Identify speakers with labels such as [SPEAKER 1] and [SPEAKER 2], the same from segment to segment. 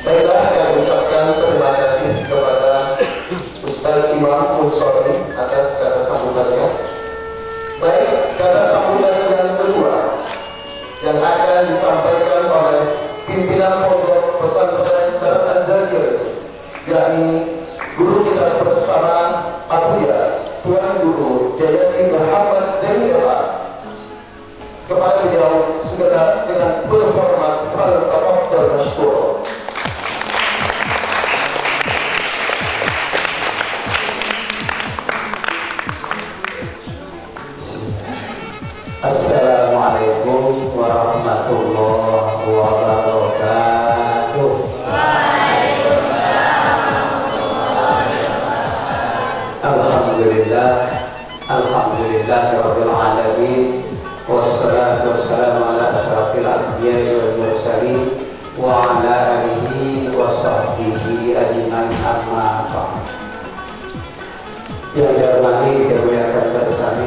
[SPEAKER 1] Baiklah, saya ucapkan terima kasih kepada Ustaz Imam Munsori atas kata sambutannya. Baik, kata sambutan yang kedua yang akan disampaikan oleh pimpinan Pondok Pesantren Al-Azhar, yakni guru kita bersama Abuya Tuan Guru Yayati Muhammad Zainal. Kepada beliau segera dengan berhormat al-tafadhal masykur.
[SPEAKER 2] Assalamualaikum warahmatullahi wabarakatuh. Alhamdulillah, alhamdulillahirabbil alamin. Wassalatu wassalamu ala asyrafil anbiya'i wal mursalin wa ala alihi wa sahbihi ajmain, amma ba'd. Yang dihormati dan dimuliakan bersama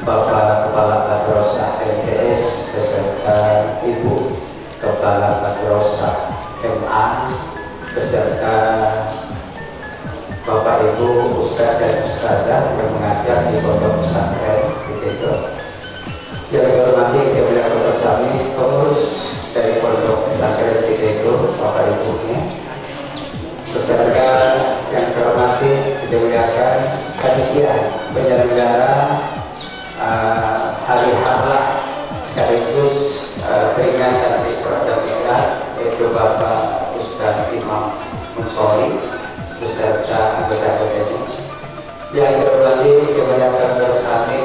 [SPEAKER 2] Bapak Kepala Madrasah MTS beserta Ibu Kepala Madrasah MA beserta Bapak Ibu Ustaz dan Ustazah yang mengajar di Pondok Pesantren itu. Yang dihormati dan dimuliakan bersama pengurus dari Pondok Pesantren itu, Bapak Ibunya beserta yang dihormati dan dimuliakan panitia penyelenggara hari harlah sekaligus peringatan Isra dan Mi'raj, yaitu Bapak Ustaz Imam Munsori beserta anggota-anggotanya. Yang dihormati kebanyakan bersama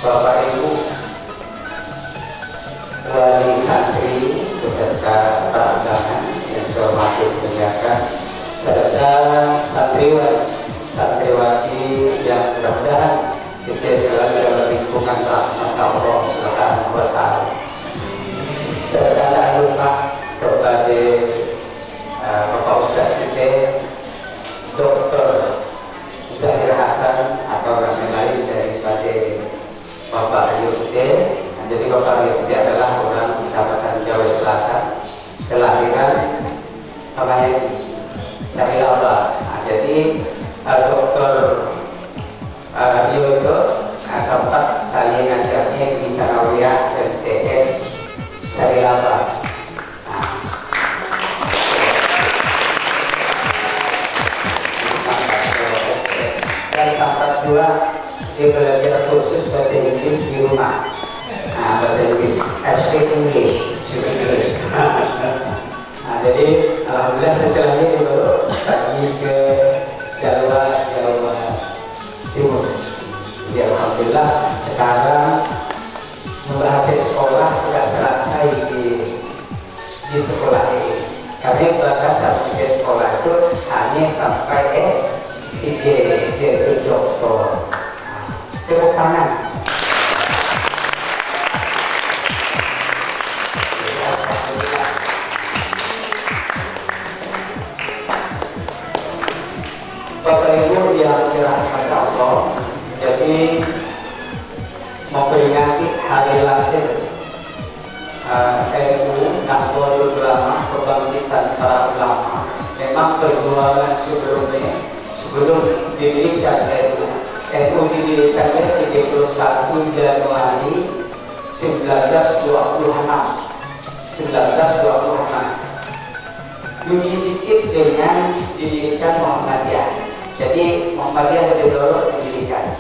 [SPEAKER 2] Bapak Ibu wali santri beserta para undangan yang dihormati kebanyakan, serta santriwati yang mudah-mudahan kita selalu dalam lingkungan rahmat Allah Subhanahu wa ta'ala. Serta tak lupa kepada Bapak Ustaz kita Dr. Zahir Hasan atau orang lain daripada Bapak Ayude. Jadi Bapak Ayude adalah orang Kecamatan Jawa Selatan, kelahiran Sarilawa. Jadi Dr. itu sempat saya ngajarnya di Sanawiyah MTS Sarilawa. Dan sampai dua dia belajar kursus bahasa Inggris di rumah. Bahasa Inggris, speak English. Jadi alhamdulillah setelahnya dia baru pergi ke Jawa Timur. Ya alhamdulillah sekarang berhasil sekolah tidak selesai di sekolah ini. Kami batasan di sekolah itu hanya sampai S3, yaitu doktor. Tepuk tangan. Bapak Ibu yang dirahmati Allah, jadi memperingati hari lahir NU Nahdlatul Ulama, kebangkitan para ulama. Memang perjuangan sebelum didirikan NU didirikannya 31 Januari 1926. Lebih sedikit dengan didirikan Muhammadiyah. Jadi Muhammadiyah lebih dulu didirikan.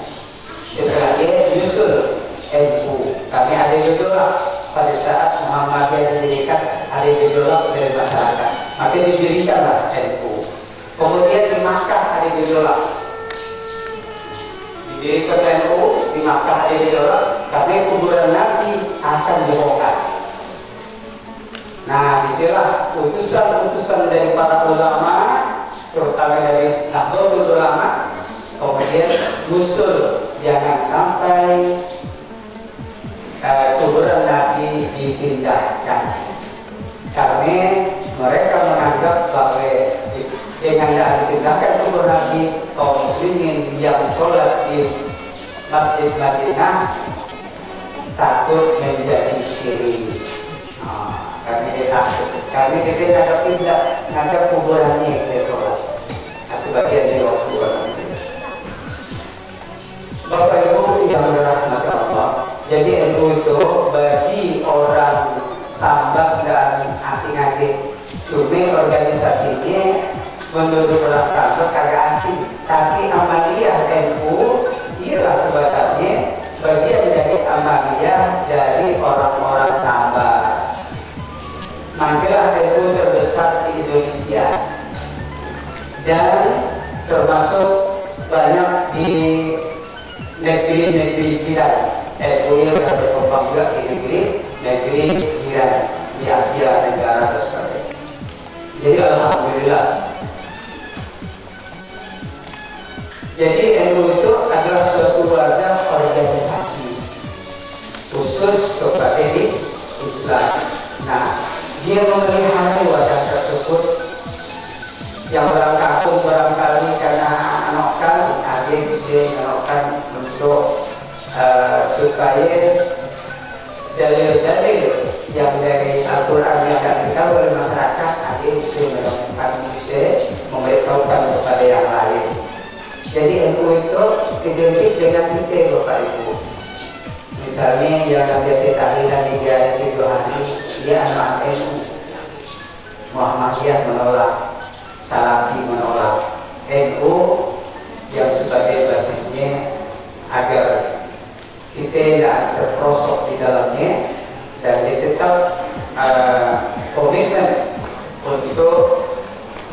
[SPEAKER 2] Setelahnya nyusul NU. Kami ada gejolak pada saat Muhammadiyah didirikan, ada gejolak dari masyarakat. Maka didirikanlah NU. Kemudian di Makkah ada gejolak. Didirikan NU di Makkah ada gejolak karena kuburan Nabi akan dibongkar. Nah, disinilah utusan-utusan dari para ulama, terutama dari Nahdlatul Ulama, kemudian usul jangan sampai kuburan Nabi dipindahkan, karena mereka menganggap bahwa dengan dipindahkan kuburan Nabi, kaum muslimin yang sholat di Masjid Madinah takut menjadi syirik. Kami takut Kami kita ngadap tidak ngadap kuburannya kita sholat. Nah, sebagian di waktu orang itu. Bapak Ibu yang dirahmati Allah. Jadi itu bagi orang Sambas dan asing-asing. Cuma organisasinya menurut orang Sambas kagak asing. Tapi amaliyah NU ialah sebenarnya bagian dari amaliyah dari orang-orang Sambas. Majalah NU terbesar di Indonesia dan termasuk banyak di negeri-negeri jiran. NU yang berkembang juga di negeri jiran di Asia Tenggara dan sebagainya. Jadi alhamdulillah. Jadi NU itu adalah suatu wadah organisasi khusus kepada Islam. Nah, dia memelihara wadah tersebut yang orang kampung barangkali karena anokan, ada bisa anokan untuk supaya dalil-dalil yang dari Al-Quran yang akan diketahui oleh masyarakat, ada bisa melakukan, bisa memberitahukan kepada yang lain. Jadi NU itu identik dengan kita Bapak Ibu. Misalnya yang biasa tahlilan 3 hari, dia anak NU. Muhammadiyah menolak, Salafi menolak. NU yang sebagai basisnya agar kita tidak terperosok di dalamnya dan tetap komitmen untuk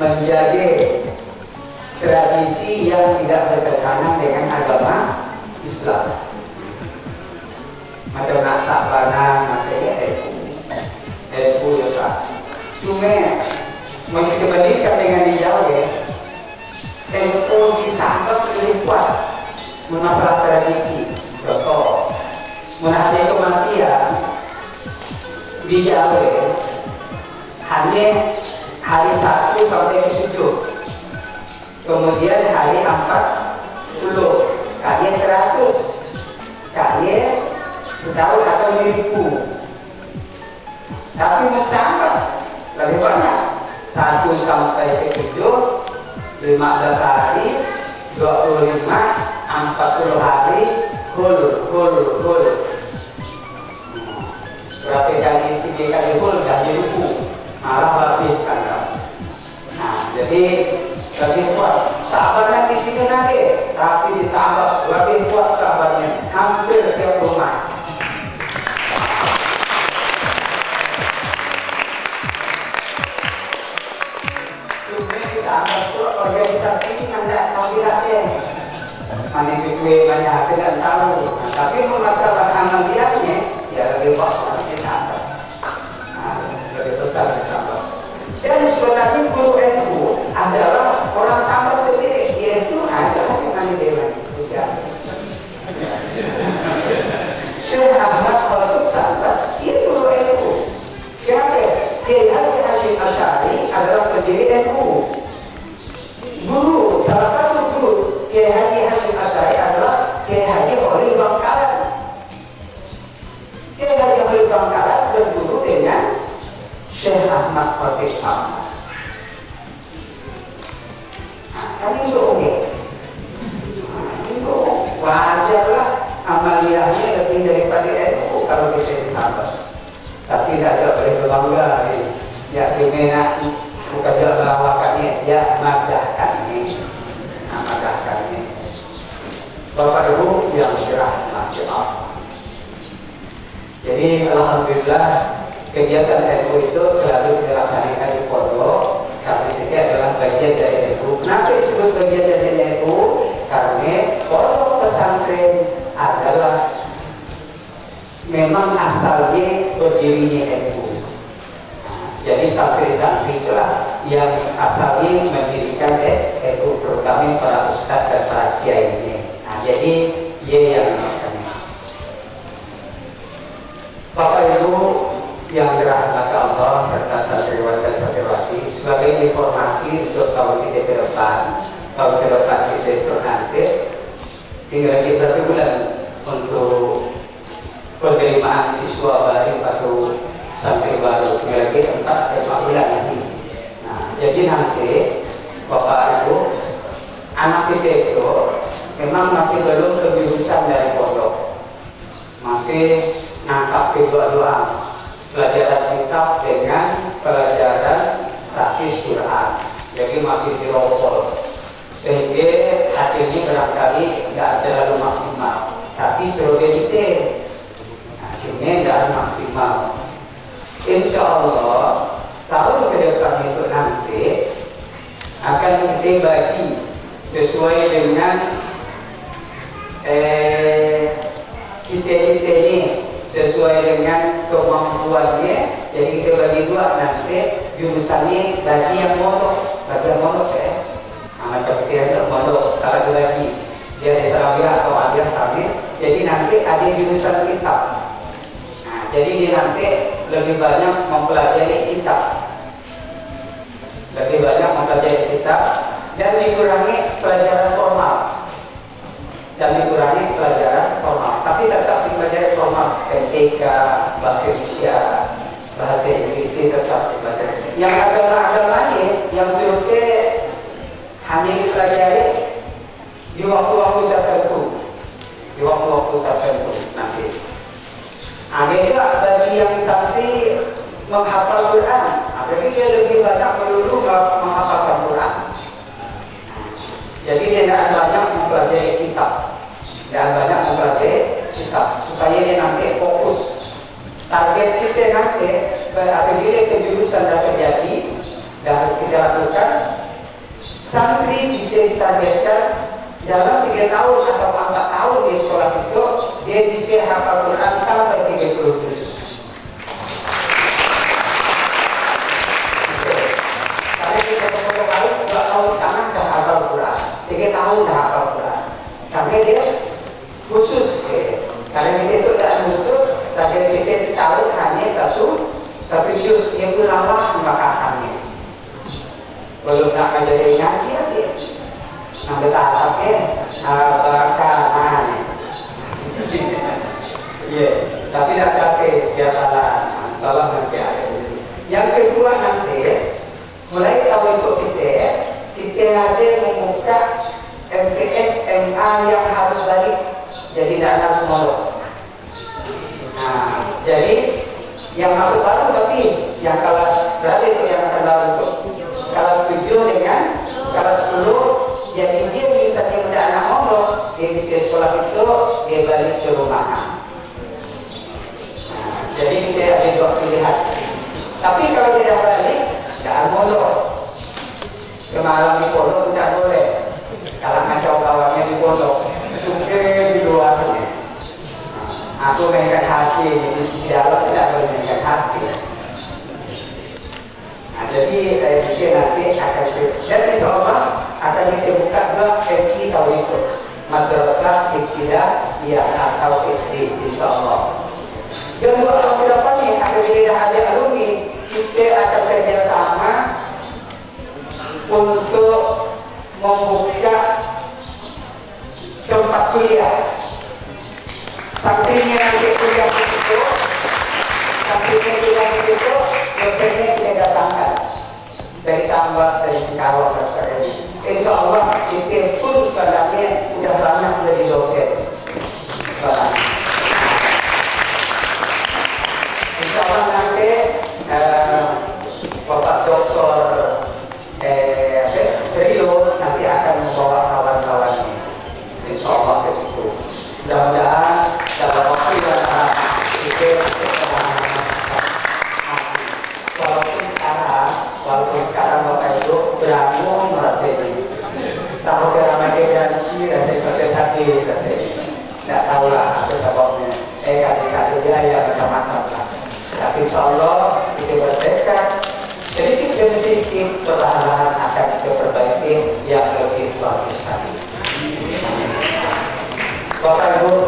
[SPEAKER 2] menjaga tradisi yang tidak bertentangan dengan agama Islam. Macam nak sabana, macamnya NU ya Pak. Cuma dibandingkan dengan di Jawa ya, NU di Sambas lebih kuat masalah tradisi. Contoh, menghadapi kematian di Jawa hanya hari 1 sampai 7, kemudian hari 40, kalian 100, kalian setahun atau 1000. Tapi Sambas lebih banyak, 1 sampai 7, 15 hari, 25, 40 hari, hul. Berapa kali, 3 kali hul, dah 1000, malah lebih kan. Nah, jadi lebih kuat. Sahabatnya di sini nanti, tapi di Sambas lebih kuat sahabatnya, hampir tiap rumah. Cuma di Sambas itu organisasi yang tidak tahu tidaknya. Mana kue banyak tidak tahu. Nah, tapi masalah amaliyahnya ya lebih besar di Sambas. Nah, lebih besar di Sambas. Dan sebenarnya guru NU adalah orang Sambas sendiri, yaitu adalah dengan Dewan Usia. Syekh Ahmad Khalid Sambas itu guru NU. Siapa? Kiai Haji Hasyim Asy'ari adalah pendiri NU. Guru, salah satu guru Kiai Haji Hasyim Asy'ari adalah Kiai Haji Khalil Bangkalan. Kiai Haji Khalil Bangkalan berguru dengan Syekh Ahmad Khalid Sambas. Kan itu oke. Itu wajarlah amaliyahnya lebih daripada NU kalau kita di Sambas. Tapi tidak ada boleh berbangga. Ya gimana bukan dia melawakannya, dia madahkannya. Madahkannya. Bapak Ibu yang dirahmati Allah. Jadi alhamdulillah kegiatan NU itu selalu dilaksanakan di pondok. Tapi ini adalah bagian dari NU. Kenapa disebut bagian dari NU? Karena pondok pesantren adalah memang asalnya berdirinya NU. Jadi santri-santri itulah yang asalnya mendirikan NU, terutama para ustadz dan para kiai ini. Nah, jadi dia yang melakukannya. Bapak Ibu yang dirahmati Allah serta santriwan dan santriwati, sebagai informasi untuk tahun kita ke depan, kita itu nanti tinggal lagi berapa bulan untuk penerimaan siswa baru atau santri baru, tinggal lagi 4-5 bulan lagi. Nah, jadi nanti Bapak Ibu, anak kita itu memang masih belum kejurusan dari pondok, masih nangkap kedua-duaan, pelajaran kitab dengan pelajaran praktis Quran, jadi masih dirokol, sehingga hasilnya barangkali nggak terlalu maksimal, tapi suruh bisa, hasilnya nggak maksimal. Insya Allah tahun ke depan itu nanti akan kita bagi sesuai dengan cita-citanya, sesuai dengan kemampuannya. Jadi kita bagi dua, nanti jurusannya bagi yang mondok, macam kita itu mondok, kalau bagi dia ada Sarawiyah atau ada Samir, jadi nanti ada jurusan kitab. Nah, jadi dia nanti lebih banyak mempelajari kitab, dan dikurangi pelajaran formal, tapi tetap dipelajari formal, MTK, bahasa Indonesia, bahasa Inggris tetap dipelajari. Yang agama-agamanya yang surutnya hanya dipelajari di waktu-waktu tertentu, nanti. Ada juga bagi yang sampai menghafal Quran, tapi dia lebih banyak melulu menghafalkan Quran. Jadi dia tidak banyak mempelajari kitab, supaya dia nanti fokus. Target kita nanti apabila kejurusan dah terjadi, dah kita lakukan, santri bisa ditargetkan dalam 3 tahun atau 4 tahun di sekolah situ, dia bisa hafal Quran sampai 30 juz. Kalau kita pondok lain 2 tahun setengah dah hafal Quran, 3 tahun dah hafal Quran. Karena dia khusus, karena kita itu tidak khusus, target kita setahun hanya satu juz, yang itu lama makakannya. Belum nak menjadi ngaji lagi. Nanti tak pakai bakaran. Iya, tapi tidak pakai biarlah salah nanti ada. Yang kedua nanti mulai tahun itu kita ada membuka MTS MA yang harus balik, jadi tidak harus mondok. Nah, jadi yang masuk baru, tapi yang kelas berapa itu yang akan baru itu kelas 7 dengan kelas 10. Jadi dia bisa tidak anak mondok, dia bisa sekolah itu, dia balik ke rumah. Nah, jadi kita ada 2 pilihan. Tapi kalau tidak balik, tidak mondok. Kemarin di pondok tidak boleh. Kalau ngacau kawannya di pondok, suka di luarnya. Aku mainkan hati, di dalam tidak boleh mainkan hati. Nah, jadi bisa nanti akan dan insya Allah akan kita buka juga FI tahun itu, madrasah ibtidaiyah atau SD, insya Allah. Dan buat tahun ke depannya, apabila ada alumni, kita akan kerjasama untuk membuka tempat kuliah. Santrinya nanti kuliah di situ, dosennya kita datangkan dari Sambas, dari Singkawang, dan sebagainya. Insya Allah kita pun sebenarnya sudah banyak menjadi dosen. Insya Allah nanti Bapak Doktor Rio nanti akan membawa kawan-kawannya. Insya Allah ke situ. Mudah-mudahan dalam waktu yang akan kita walaupun sekarang Bapak Ibu berani merasai sama keramaian dan rasanya sakit rasanya tidak tahulah apa sebabnya kaki-kaki dia yang macam-macam lah. Tapi insya Allah kita bertekad sedikit demi sedikit perlahan-lahan akan kita perbaiki yang lebih bagus lagi. Bapak Ibu